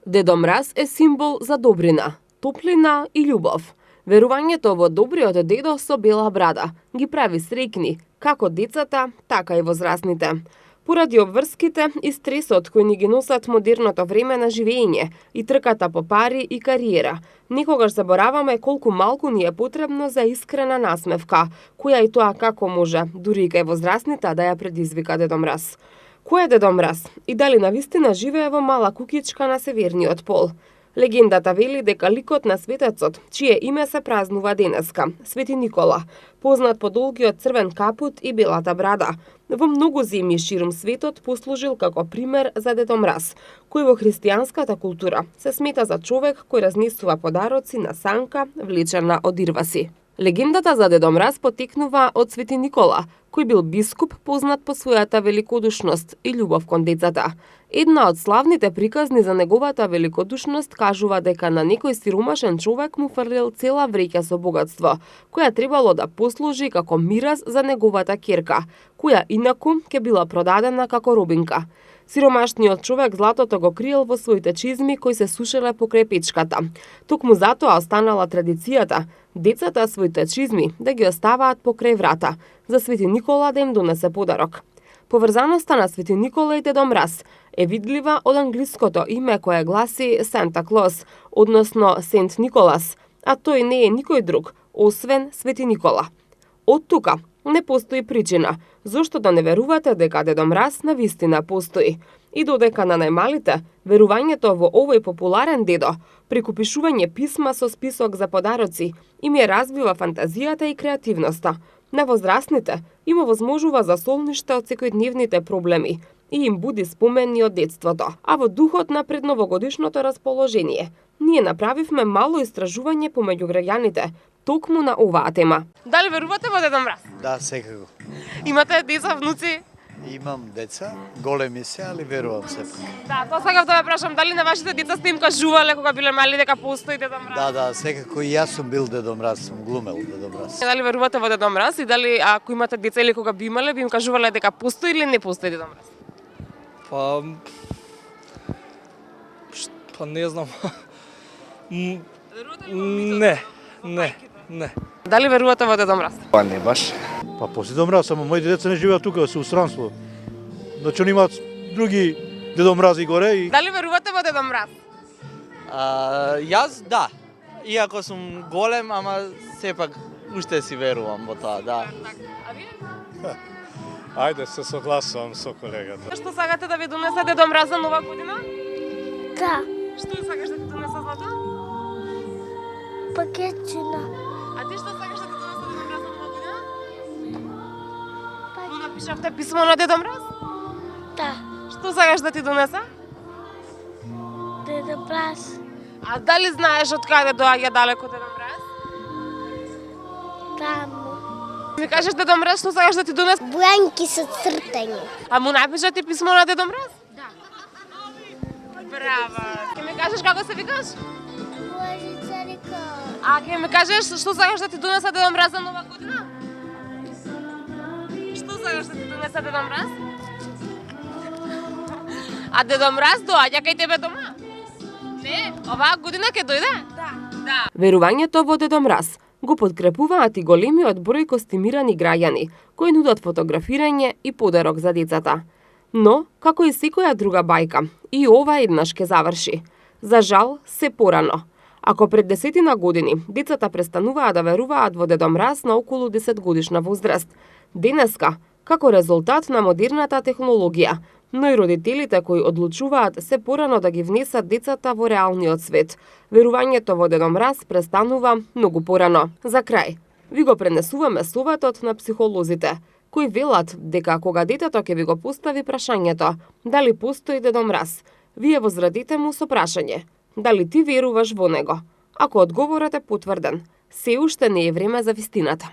Дедо Мраз е символ за добрина, топлина и љубов. Верувањето во добриот дедо со бела брада ги прави среќни, како децата, така и возрастните. Поради обврските и стресот кои ни ги носат модерното време на живење и трката по пари и кариера, некогаш забораваме колку малку ни е потребно за искрена насмевка, која и тоа како може, дури и кај возрастните, да ја предизвика Дедо Мраз. Кој е Дедо Мраз и дали навистина живее во мала куќичка на северниот пол? Легендата вели дека ликот на светецот, чие име се празнува денеска, Свети Никола, познат по долгиот црвен капут и белата брада, во многу земји ширум светот послужил како пример за Дедо Мраз, кој во христијанската култура се смета за човек кој разнесува подароци на санка влечена од ирваси. Легендата за Дедо Мраз потекнува од Свети Никола, кој бил бискуп познат по својата великодушност и љубов кон децата. Една од славните приказни за неговата великодушност кажува дека на некој сиромашен човек му фрлил цела вреќа со богатство, која требало да послужи како мираз за неговата ќерка, која инаку ќе била продадена како робинка. Сиромашниот човек златото го криел во своите чизми кои се сушеле покрај печката. Токму затоа останала традицијата децата своите чизми да ги оставаат покрај врата, за Свети Никола да им донесе подарок. Поврзаноста на Свети Никола и Дедо Мраз е видлива од англиското име кое гласи Санта Клос, односно Сент Николас, а тој не е никој друг, освен Свети Никола. Од тука не постои причина зошто да не верувате дека Дедо Мраз навистина постои. И додека на најмалите, верувањето во овој популарен дедо, преку пишување писма со список за подароци, им ја развива фантазијата и креативноста. На возрастните им овозможува за солниште од секојдневните проблеми и им буди спомени од детството. А во духот на предновогодишното расположение, ние направивме мало истражување помеѓу граѓаните токму на оваа тема. Дали верувате во Дедо Мраз? Да, секако. Имате деца, внуци? Имам деца, големи се, али верувам сепак. Да, тоа сакав да ве прашам, дали на вашите деца сте им кажувале кога биле мали дека постои Дедо Мраз? Да, секако и јас сум бил Дедо Мраз, сум глумел Дедо Мраз. Дали верувате во Дедо Мраз и дали ако имате деца или кога би имале, би им кажувале дека постои или не постои Дедо Мраз? Па не знам. Не. Дали верувате во Дедо Мраз? Па не баш. Па после Дедо Мраз, само моите деца не живеат тука, се устранство. Значи они имаат други Дедо Мрази горе и... Дали верувате во Дедо Мраз? Јас да. Иако сум голем, ама сепак уште си верувам во тоа, да. А вие? Ајде, се согласувам со колегата. Што сакате да ви донесе Дедо Мраз за нова година? Да, Што сакаш да ти донесе Злато? пакетчина. А ти што сакаш да ти донесе Дедо Мраз за нова година? Му напишавте писмо на Дедо Мраз? Да, Што сакаш да ти донесе? Дедо Мраз. А дали знаеш од каде доаѓа далеко Дедо Мраз? Таму. Ми кажеш Дедо Мраз што сакаш да ти донесе? Бланки со цртање. А му напиша ти писмо на Дедо Мраз? Да. Браво. Ке ми кажеш како се викаш? Лажица река. А ке ми кажеш што сакаш да ти донесе Дедо Мраз за нова година? Што сакаш да ти донесе Дедо Мраз? А Дедо Мраз доаѓа кај тебе дома? Не, оваа година ќе дојде? Да. Верувањето во Дедо Мраз го подкрепуваат и големиот број костимирани граѓани кои нудат фотографирање и подарок за децата. Но, како и секоја друга бајка, и ова еднаш ќе заврши. За жал, се порано. Ако пред 10 години децата престануваа да веруваат во Дедо Мраз на околу 10 годишна возраст, денеска, како резултат на модерната технологија, но и родителите кои одлучуваат се порано да ги внесат децата во реалниот свет, верувањето во Дедо Мраз престанува многу порано. За крај, ви го пренесуваме советот на психолозите, кои велат дека кога детето ќе ви го постави прашањето дали постои Дедо Мраз, вие возрадите му со прашање дали ти веруваш во него. Ако одговорот е потврден, се уште не е време за вистината.